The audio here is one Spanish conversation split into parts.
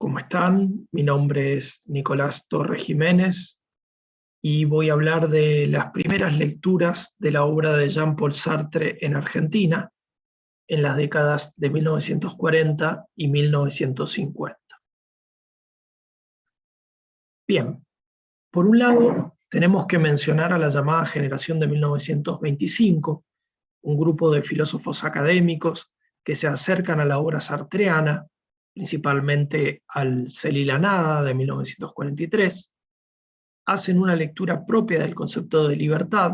¿Cómo están? Mi nombre es Nicolás Torres Jiménez y voy a hablar de las primeras lecturas de la obra de Jean-Paul Sartre en Argentina en las décadas de 1940 y 1950. Bien, por un lado tenemos que mencionar a la llamada generación de 1925, un grupo de filósofos académicos que se acercan a la obra sartreana, principalmente al Cel y la nada de 1943, hacen una lectura propia del concepto de libertad,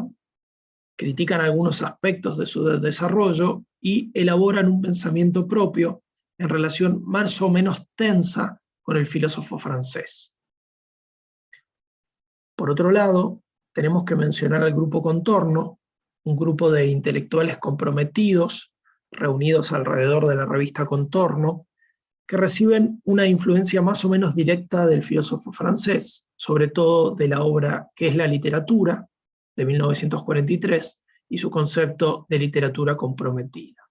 critican algunos aspectos de su desarrollo y elaboran un pensamiento propio en relación más o menos tensa con el filósofo francés. Por otro lado, tenemos que mencionar al grupo Contorno, un grupo de intelectuales comprometidos, reunidos alrededor de la revista Contorno, que reciben una influencia más o menos directa del filósofo francés, sobre todo de la obra ¿Qué es la literatura?, de 1943, y su concepto de literatura comprometida.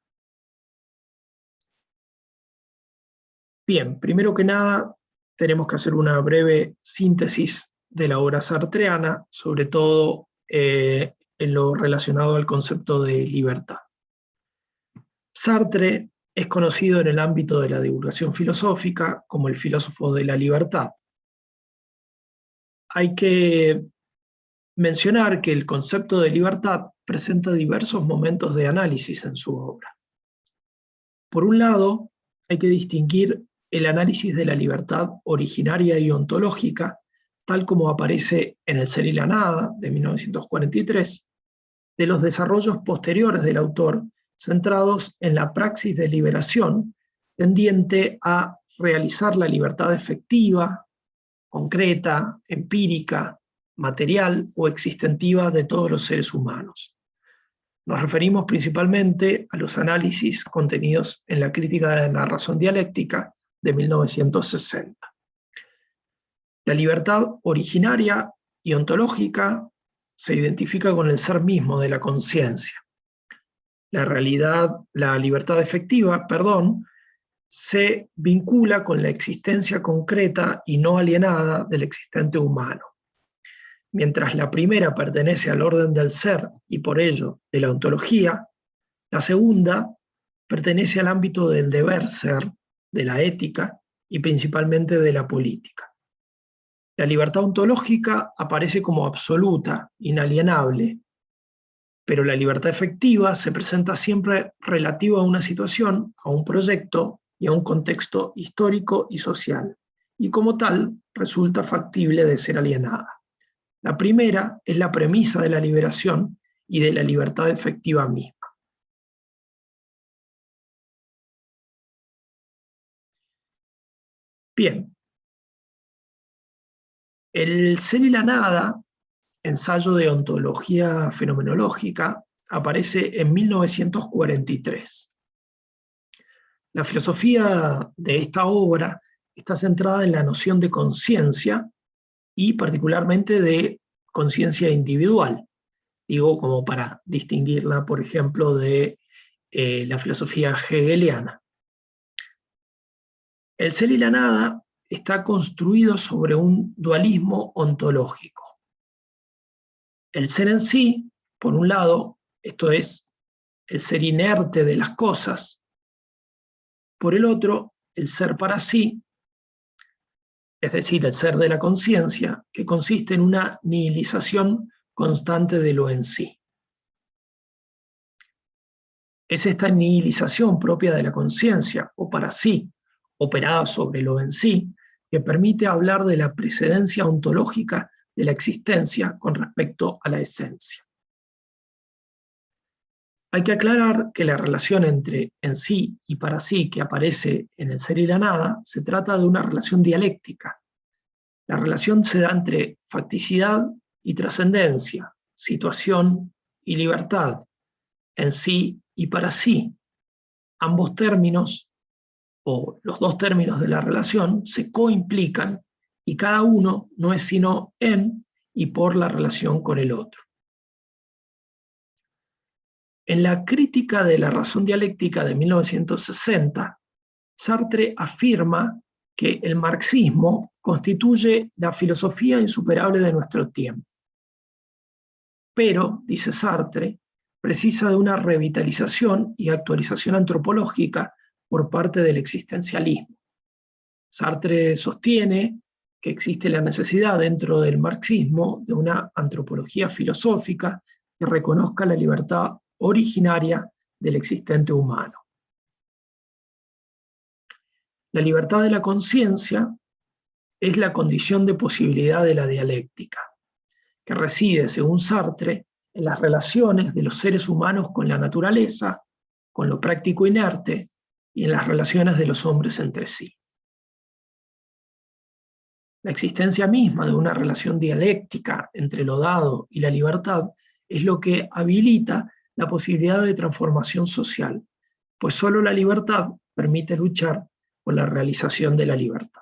Bien, primero que nada, tenemos que hacer una breve síntesis de la obra sartreana, sobre todo en lo relacionado al concepto de libertad. Sartre es conocido en el ámbito de la divulgación filosófica como el filósofo de la libertad. Hay que mencionar que el concepto de libertad presenta diversos momentos de análisis en su obra. Por un lado, hay que distinguir el análisis de la libertad originaria y ontológica, tal como aparece en El ser y la nada, de 1943, de los desarrollos posteriores del autor, centrados en la praxis de liberación, tendiente a realizar la libertad efectiva, concreta, empírica, material o existentiva de todos los seres humanos. Nos referimos principalmente a los análisis contenidos en la Crítica de la razón dialéctica de 1960. La libertad originaria y ontológica se identifica con el ser mismo de la conciencia. La libertad efectiva, se vincula con la existencia concreta y no alienada del existente humano. Mientras la primera pertenece al orden del ser y por ello de la ontología, la segunda pertenece al ámbito del deber ser, de la ética y principalmente de la política. La libertad ontológica aparece como absoluta, inalienable, pero la libertad efectiva se presenta siempre relativa a una situación, a un proyecto y a un contexto histórico y social, y como tal resulta factible de ser alienada. La primera es la premisa de la liberación y de la libertad efectiva misma. Bien, El ser y la nada, ensayo de ontología fenomenológica, aparece en 1943. La filosofía de esta obra está centrada en la noción de conciencia y particularmente de conciencia individual. Digo, como para distinguirla, por ejemplo, de la filosofía hegeliana. El ser y la nada está construido sobre un dualismo ontológico. El ser en sí, por un lado, esto es el ser inerte de las cosas. Por el otro, el ser para sí, es decir, el ser de la conciencia, que consiste en una nihilización constante de lo en sí. Es esta nihilización propia de la conciencia, o para sí, operada sobre lo en sí, que permite hablar de la precedencia ontológica de la existencia con respecto a la esencia. Hay que aclarar que la relación entre en sí y para sí que aparece en El ser y la nada se trata de una relación dialéctica. La relación se da entre facticidad y trascendencia, situación y libertad, en sí y para sí. Ambos términos, o los dos términos de la relación, se coimplican y cada uno no es sino en y por la relación con el otro. En la Crítica de la razón dialéctica de 1960, Sartre afirma que el marxismo constituye la filosofía insuperable de nuestro tiempo. Pero, dice Sartre, precisa de una revitalización y actualización antropológica por parte del existencialismo. Sartre sostiene que existe la necesidad dentro del marxismo de una antropología filosófica que reconozca la libertad originaria del existente humano. La libertad de la conciencia es la condición de posibilidad de la dialéctica, que reside, según Sartre, en las relaciones de los seres humanos con la naturaleza, con lo práctico inerte y en las relaciones de los hombres entre sí. La existencia misma de una relación dialéctica entre lo dado y la libertad es lo que habilita la posibilidad de transformación social, pues solo la libertad permite luchar por la realización de la libertad.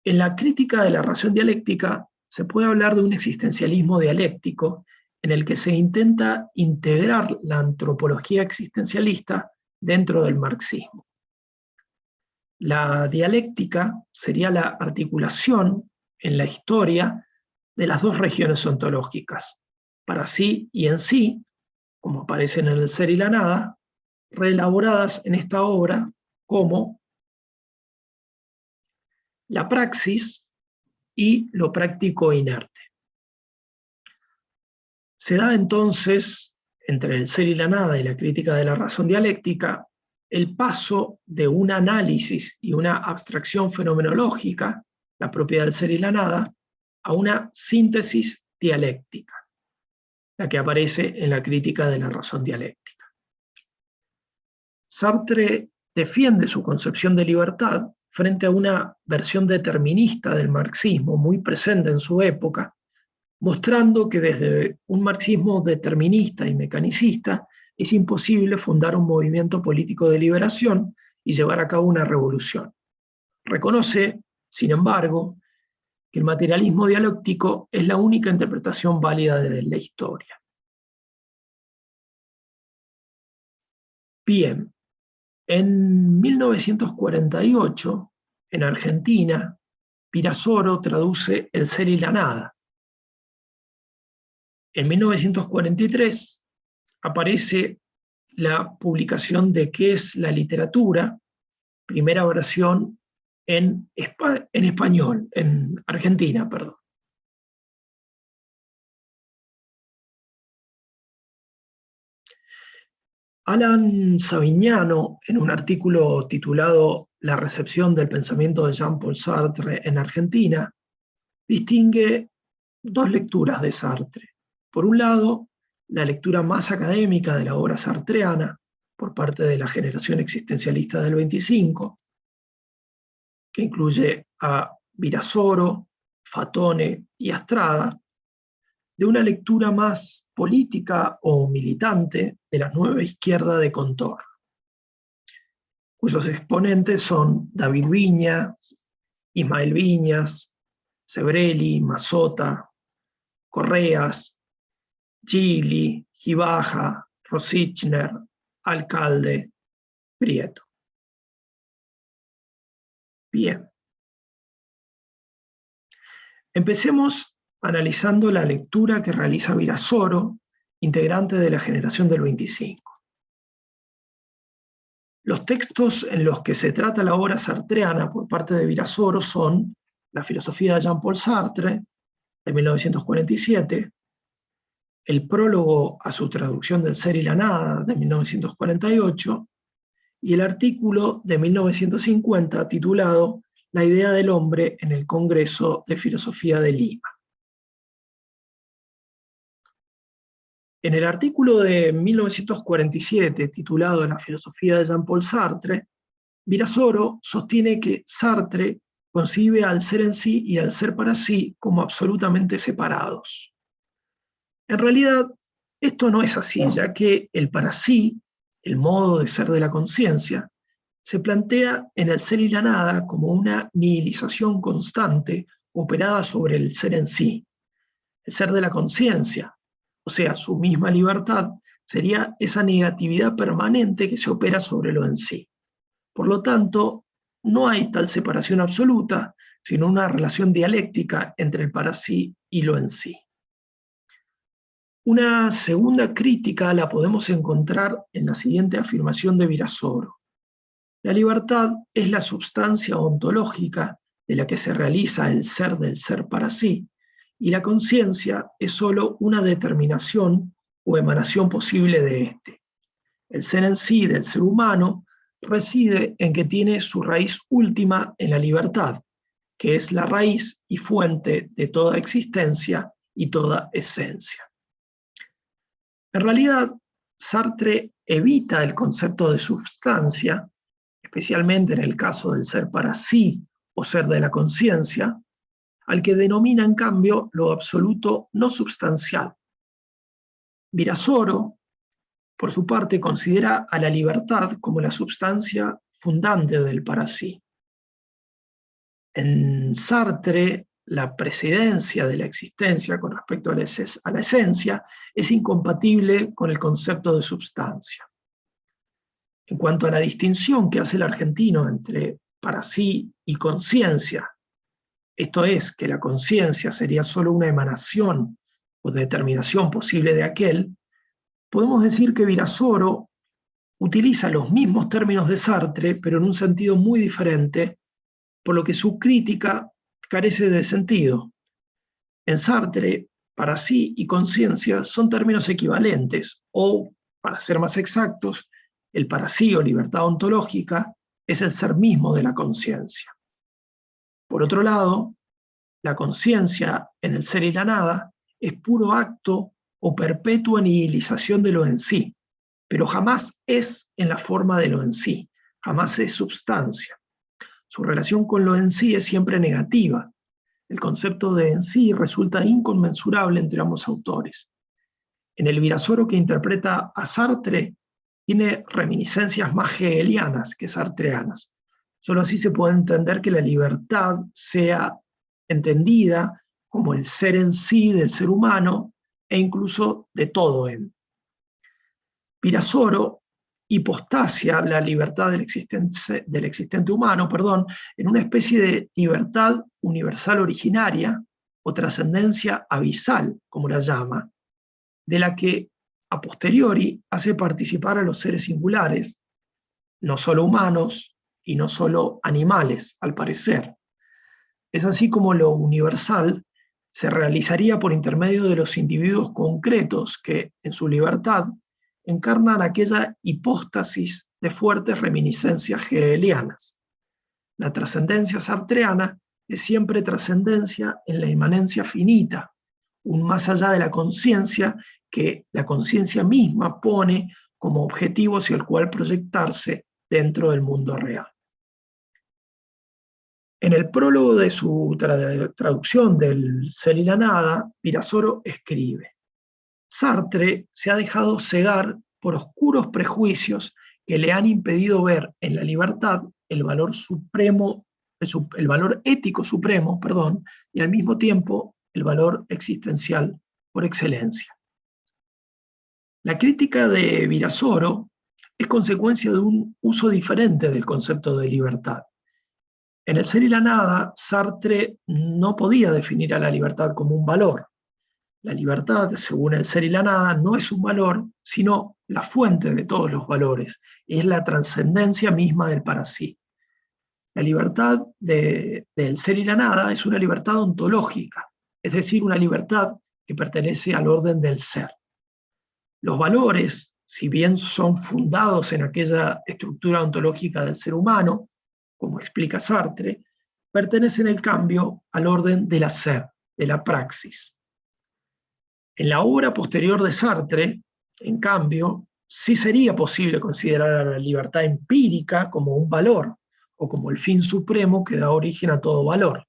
En la crítica de la razón dialéctica se puede hablar de un existencialismo dialéctico en el que se intenta integrar la antropología existencialista dentro del marxismo. La dialéctica sería la articulación en la historia de las dos regiones ontológicas, para sí y en sí, como aparecen en el ser y la nada, reelaboradas en esta obra como la praxis y lo práctico inerte. Se da entonces, entre el ser y la nada y la crítica de la razón dialéctica, el paso de un análisis y una abstracción fenomenológica, la propia del ser y la nada, a una síntesis dialéctica, la que aparece en la crítica de la razón dialéctica. Sartre defiende su concepción de libertad frente a una versión determinista del marxismo muy presente en su época, mostrando que desde un marxismo determinista y mecanicista es imposible fundar un movimiento político de liberación y llevar a cabo una revolución. Reconoce, sin embargo, que el materialismo dialéctico es la única interpretación válida de la historia. Bien, en 1948, en Argentina, Virasoro traduce El ser y la nada. En 1943 aparece la publicación de ¿Qué es la literatura?, primera versión en español, en Argentina, perdón. Alan Savignano, en un artículo titulado La recepción del pensamiento de Jean-Paul Sartre en Argentina, distingue dos lecturas de Sartre. Por un lado, la lectura más académica de la obra sartreana por parte de la generación existencialista del 25, que incluye a Virasoro, Fatone y Astrada, de una lectura más política o militante de la nueva izquierda de Contor, cuyos exponentes son David Viñas, Ismael Viñas, Sebrelli, Mazota, Correas, Gigli, Gibaja, Rosichner, Alcalde, Prieto. Bien. Empecemos analizando la lectura que realiza Virasoro, integrante de la generación del 25. Los textos en los que se trata la obra sartreana por parte de Virasoro son La filosofía de Jean-Paul Sartre, de 1947, el prólogo a su traducción del ser y la nada, de 1948, y el artículo de 1950 titulado La idea del hombre en el Congreso de Filosofía de Lima. En el artículo de 1947, titulado La filosofía de Jean-Paul Sartre, Virasoro sostiene que Sartre concibe al ser en sí y al ser para sí como absolutamente separados. En realidad, esto no es así, ya que el para sí, el modo de ser de la conciencia, se plantea en el ser y la nada como una nihilización constante operada sobre el ser en sí. El ser de la conciencia, o sea, su misma libertad, sería esa negatividad permanente que se opera sobre lo en sí. Por lo tanto, no hay tal separación absoluta, sino una relación dialéctica entre el para sí y lo en sí. Una segunda crítica la podemos encontrar en la siguiente afirmación de Virasoro. La libertad es la substancia ontológica de la que se realiza el ser del ser para sí, y la conciencia es sólo una determinación o emanación posible de éste. El ser en sí del ser humano reside en que tiene su raíz última en la libertad, que es la raíz y fuente de toda existencia y toda esencia. En realidad, Sartre evita el concepto de substancia, especialmente en el caso del ser para sí o ser de la conciencia, al que denomina en cambio lo absoluto no substancial. Virasoro, por su parte, considera a la libertad como la substancia fundante del para sí. En Sartre, la precedencia de la existencia con respecto a la esencia es incompatible con el concepto de substancia. En cuanto a la distinción que hace el argentino entre para sí y conciencia, esto es, que la conciencia sería solo una emanación o determinación posible de aquel, podemos decir que Virasoro utiliza los mismos términos de Sartre, pero en un sentido muy diferente, por lo que su crítica carece de sentido. En Sartre, para sí y conciencia son términos equivalentes, o, para ser más exactos, el para sí o libertad ontológica es el ser mismo de la conciencia. Por otro lado, la conciencia en el ser y la nada es puro acto o perpetua nihilización de lo en sí, pero jamás es en la forma de lo en sí, jamás es substancia. Su relación con lo en sí es siempre negativa. El concepto de en sí resulta inconmensurable entre ambos autores. En el Virasoro que interpreta a Sartre, tiene reminiscencias más hegelianas que sartreanas. Solo así se puede entender que la libertad sea entendida como el ser en sí del ser humano e incluso de todo él. Virasoro hipostasia la libertad del existente humano, en una especie de libertad universal originaria o trascendencia abisal, como la llama, de la que a posteriori hace participar a los seres singulares, no solo humanos y no solo animales, al parecer. Es así como lo universal se realizaría por intermedio de los individuos concretos que, en su libertad, encarnan aquella hipóstasis de fuertes reminiscencias hegelianas. La trascendencia sartreana es siempre trascendencia en la inmanencia finita, un más allá de la conciencia que la conciencia misma pone como objetivo hacia el cual proyectarse dentro del mundo real. En el prólogo de su traducción del Ser y la Nada, Virasoro escribe: Sartre se ha dejado cegar por oscuros prejuicios que le han impedido ver en la libertad el valor supremo, el valor ético supremo, y al mismo tiempo el valor existencial por excelencia. La crítica de Virasoro es consecuencia de un uso diferente del concepto de libertad. En el Ser y la Nada, Sartre no podía definir a la libertad como un valor. La libertad, según el Ser y la Nada, no es un valor, sino la fuente de todos los valores. Es la trascendencia misma del para sí. La libertad del Ser y la Nada es una libertad ontológica, es decir, una libertad que pertenece al orden del ser. Los valores, si bien son fundados en aquella estructura ontológica del ser humano, como explica Sartre, pertenecen en cambio al orden del hacer, de la praxis. En la obra posterior de Sartre, en cambio, sí sería posible considerar a la libertad empírica como un valor o como el fin supremo que da origen a todo valor.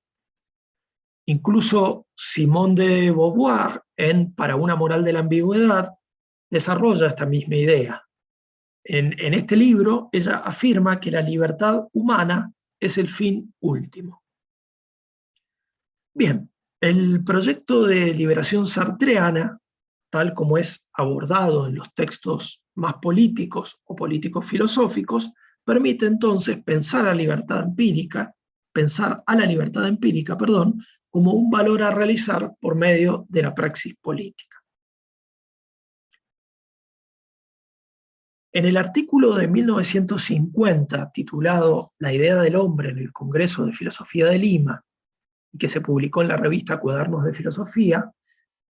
Incluso Simone de Beauvoir, en Para una moral de la ambigüedad, desarrolla esta misma idea. En este libro, ella afirma que la libertad humana es el fin último. Bien, el proyecto de liberación sartreana, tal como es abordado en los textos más políticos o políticos filosóficos, permite entonces pensar a la libertad empírica, como un valor a realizar por medio de la praxis política. En el artículo de 1950, titulado La idea del hombre en el Congreso de Filosofía de Lima, y que se publicó en la revista Cuadernos de Filosofía,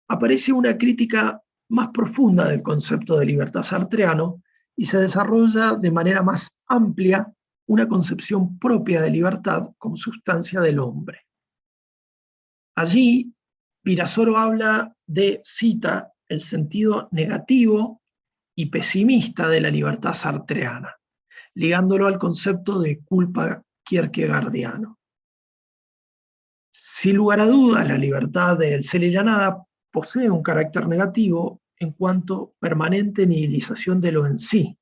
aparece una crítica más profunda del concepto de libertad sartreano y se desarrolla de manera más amplia una concepción propia de libertad como sustancia del hombre. Allí, Virasoro habla de, cita, el sentido negativo y pesimista de la libertad sartreana, ligándolo al concepto de culpa kierkegaardiano. Sin lugar a dudas, la libertad del ser y la nada posee un carácter negativo en cuanto permanente nihilización de lo en sí,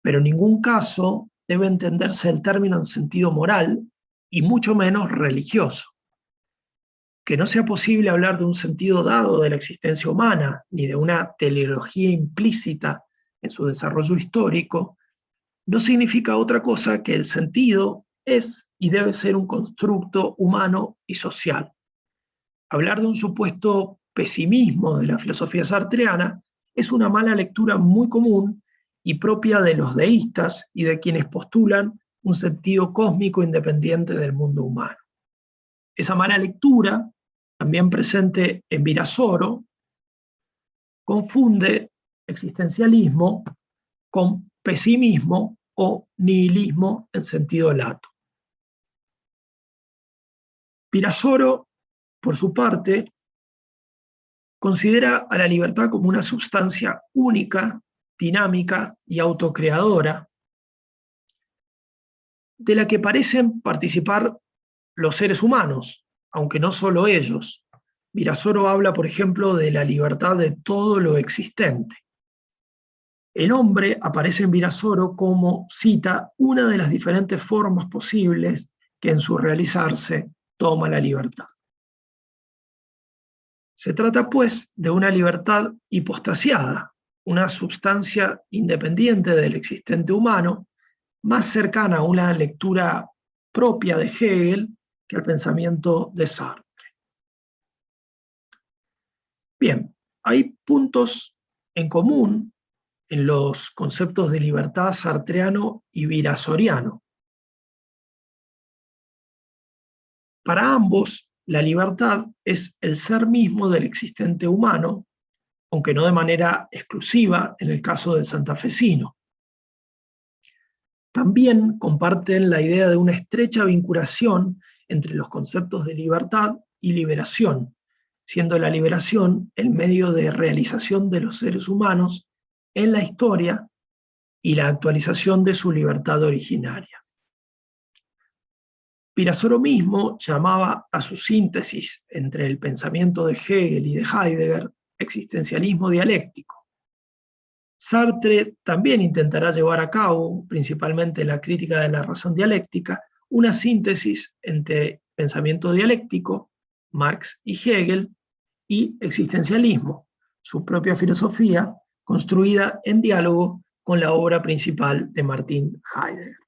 pero en ningún caso debe entenderse el término en sentido moral y mucho menos religioso. Que no sea posible hablar de un sentido dado de la existencia humana, ni de una teleología implícita en su desarrollo histórico, no significa otra cosa que el sentido es y debe ser un constructo humano y social. Hablar de un supuesto pesimismo de la filosofía sartreana es una mala lectura muy común y propia de los deístas y de quienes postulan un sentido cósmico independiente del mundo humano. Esa mala lectura, también presente en Virasoro, confunde existencialismo con pesimismo o nihilismo en sentido lato. Virasoro, por su parte, considera a la libertad como una sustancia única, dinámica y autocreadora, de la que parecen participar los seres humanos, aunque no solo ellos. Virasoro habla, por ejemplo, de la libertad de todo lo existente. El hombre aparece en Virasoro como, cita, una de las diferentes formas posibles que en su realizarse toma la libertad. Se trata, pues, de una libertad hipostasiada, una sustancia independiente del existente humano, más cercana a una lectura propia de Hegel que al pensamiento de Sartre. Bien, hay puntos en común en los conceptos de libertad sartreano y virasoriano. Para ambos, la libertad es el ser mismo del existente humano, aunque no de manera exclusiva en el caso del santafesino. También comparten la idea de una estrecha vinculación entre los conceptos de libertad y liberación, siendo la liberación el medio de realización de los seres humanos en la historia y la actualización de su libertad originaria. Virasoro mismo llamaba a su síntesis entre el pensamiento de Hegel y de Heidegger existencialismo dialéctico. Sartre también intentará llevar a cabo, principalmente en la crítica de la razón dialéctica, una síntesis entre pensamiento dialéctico, Marx y Hegel, y existencialismo, su propia filosofía construida en diálogo con la obra principal de Martin Heidegger.